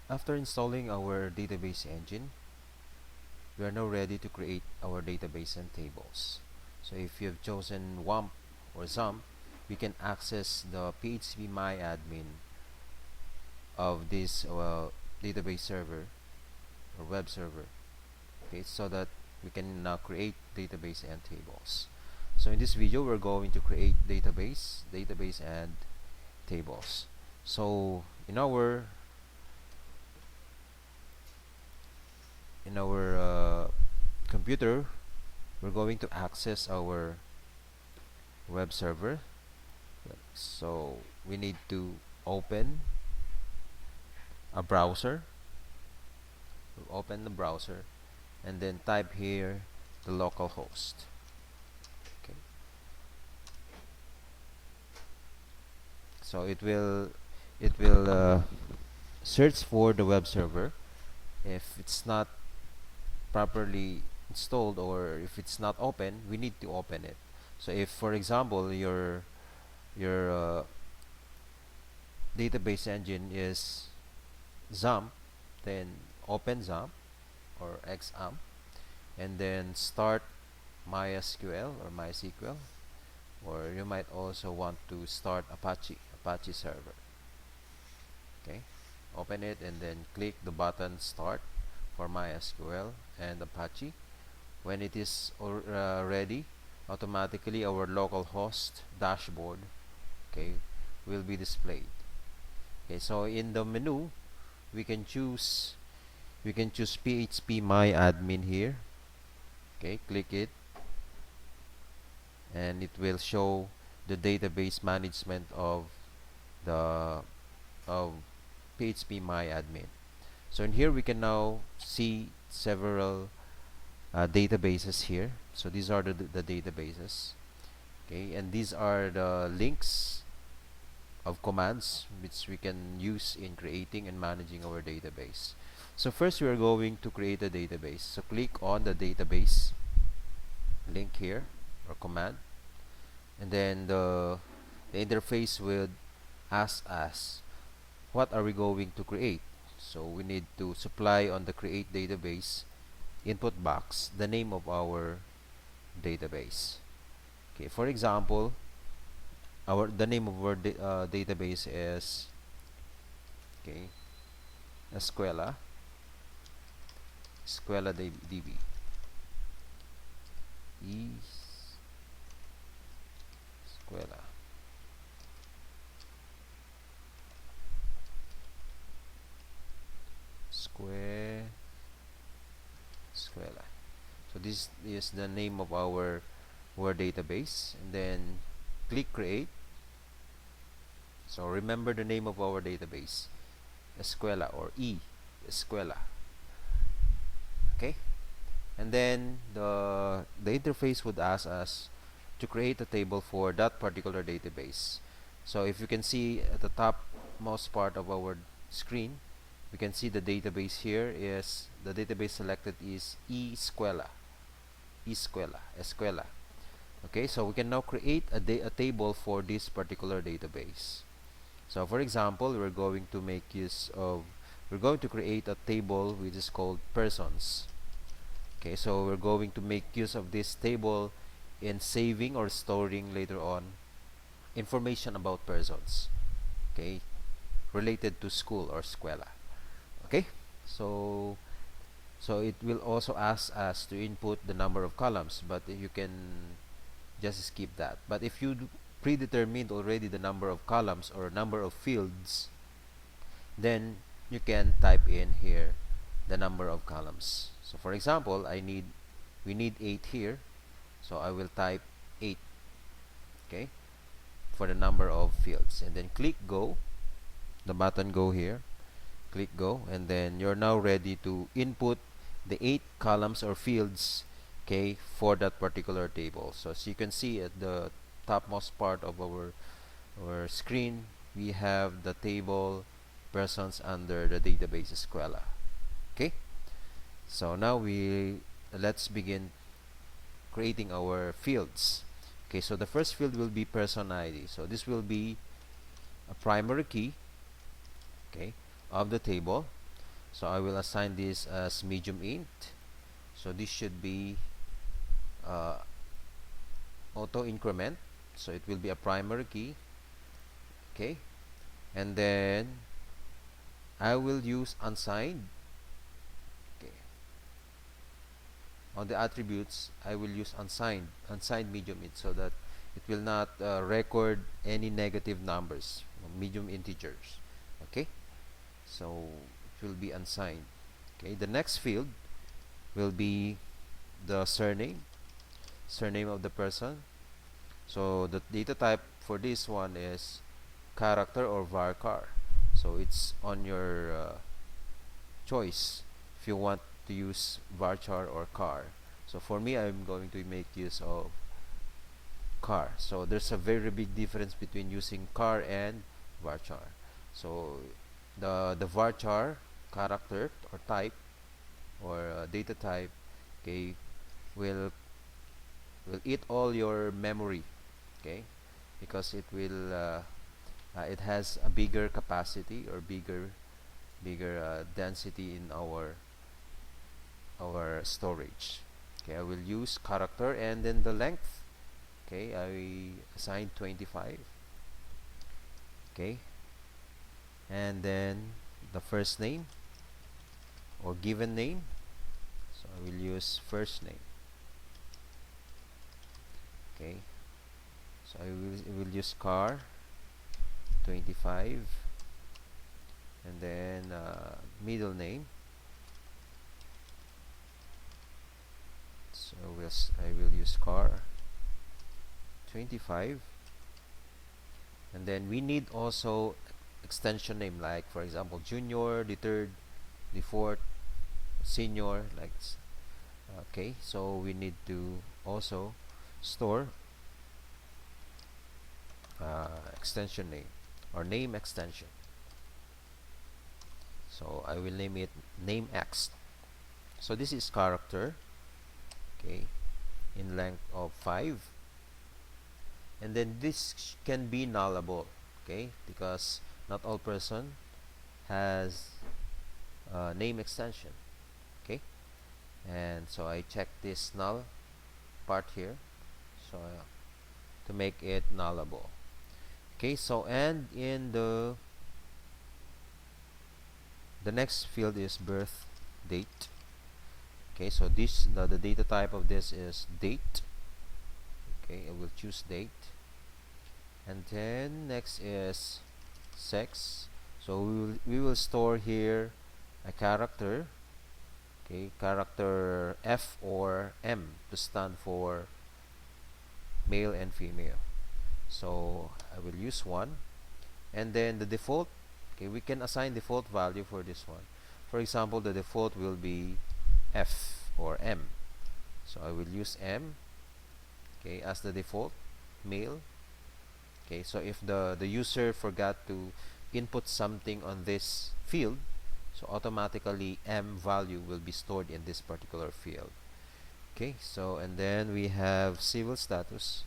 After installing our database engine, we are now ready to create our database and tables. So if you have chosen WAMP or XAMPP, we can access the PHP MyAdmin of this database server or web server, okay, so that we can now create database and tables. So in this video, we're going to create database and tables. So in our computer, we're going to access our web server. So we need to open a browser. We'll open the browser and then type here the local host. Okay. So it will search for the web server. If it's not properly installed or if it's not open, we need to open it. So if, for example, your database engine is XAMPP, then open XAMPP or XAMPP, and then start MySQL, or you might also want to start Apache server. Okay, open it and then click the button start for MySQL and Apache. When it is ready, automatically our localhost dashboard, okay, will be displayed. Okay, so in the menu, we can choose PHP MyAdmin here. Okay, click it and it will show the database management the of PHP MyAdmin. So in here we can now see several databases here. So these are the databases. Okay, and these are the links of commands which we can use in creating and managing our database. So first we are going to create a database. So click on the database link here or command, and then the interface will ask us what are we going to create. So we need to supply on the create database input box the name of our database. Okay, for example, the name of our database is, okay, Escuela DB. Escuela. Escuela. So this is the name of our database, and then click create. So remember the name of our database, Escuela or Escuela. Okay, and then the interface would ask us to create a table for that particular database. So if you can see at the top most part of our screen, we can see the database here is the database selected is Escuela. Okay, so we can now create a table for this particular database. So for example, we're going to create a table which is called persons. Okay, so we're going to make use of this table in saving or storing later on information about persons, okay, related to school or escuela. Okay, so it will also ask us to input the number of columns, but you can just skip that. But if you predetermined already the number of columns or number of fields, then you can type in here the number of columns. So for example, we need 8 here, so I will type 8, okay, for the number of fields, and then click go, the button go here, click go, and then you're now ready to input the 8 columns or fields, okay, for that particular table. So as you can see at the topmost part of our screen, we have the table persons under the database Escuela. Okay, so now let's begin creating our fields. Okay, so the first field will be person ID. So this will be a primary key, okay, of the table. So I will assign this as medium int. So this should be uh, auto increment, so it will be a primary key. Okay, and then I will use unsigned. Okay, on the attributes I will use unsigned medium int, so that it will not record any negative numbers, medium integers. Okay, so it will be unsigned. Okay, the next field will be the surname of the person. So the data type for this one is character or varchar. So it's on your choice if you want to use varchar or char. So for me, I'm going to make use of char. So there's a very big difference between using char and varchar. So the varchar character or type or data type, okay, will eat all your memory, okay, because it has a bigger capacity or bigger density in our storage. Okay, I will use character, and then the length, okay, I assign 25. Okay, and then the first name or given name, so I will use first name. Okay, so I will use car 25, and then middle name, so I will use car 25, and then we need also extension name, like for example junior, the third, the fourth, senior, like okay, so we need to also store extension name or name extension. So I will name it name X. So this is character, okay, in length of 5, and then this can be nullable, okay, because not all person has name extension. Okay, and so I check this null part here, so to make it nullable. Okay, so and in the next field is birth date. Okay, so this the data type of this is date. Okay, I will choose date, and then next is sex. So we will store here a character, okay, character F or M to stand for male and female. So I will use one, and then the default, okay, we can assign default value for this one. For example, the default will be F or M, so I will use M, okay, as the default male. Okay, so if the user forgot to input something on this field, so automatically M value will be stored in this particular field. Okay, so and then we have civil status.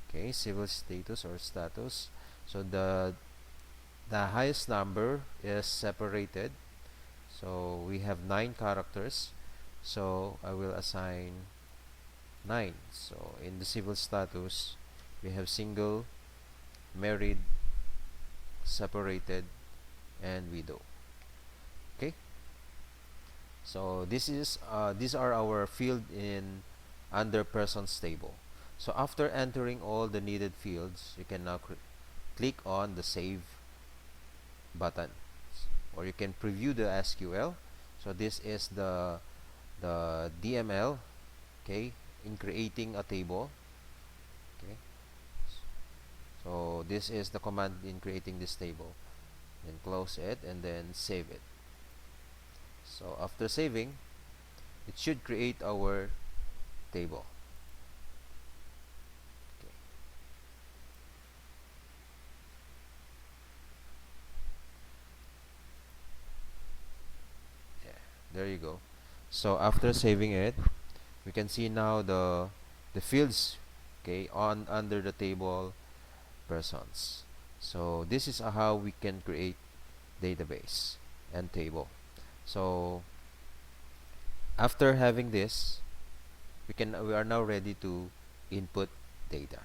Okay, civil status or status. So the highest number is separated. So we have 9 characters. So I will assign 9. So in the civil status, we have single, married, separated, and widow. Okay. So these are our field in under persons table. So after entering all the needed fields, you can now click on the save button, or you can preview the SQL. So this is the DML, okay, in creating a table. Okay, so this is the command in creating this table. Then close it and then save it. So after saving, it should create our table. Okay. Yeah, there you go. So after saving it, we can see now the fields, okay, on under the table persons. So this is how we can create database and table. So after having this, we are now ready to input data.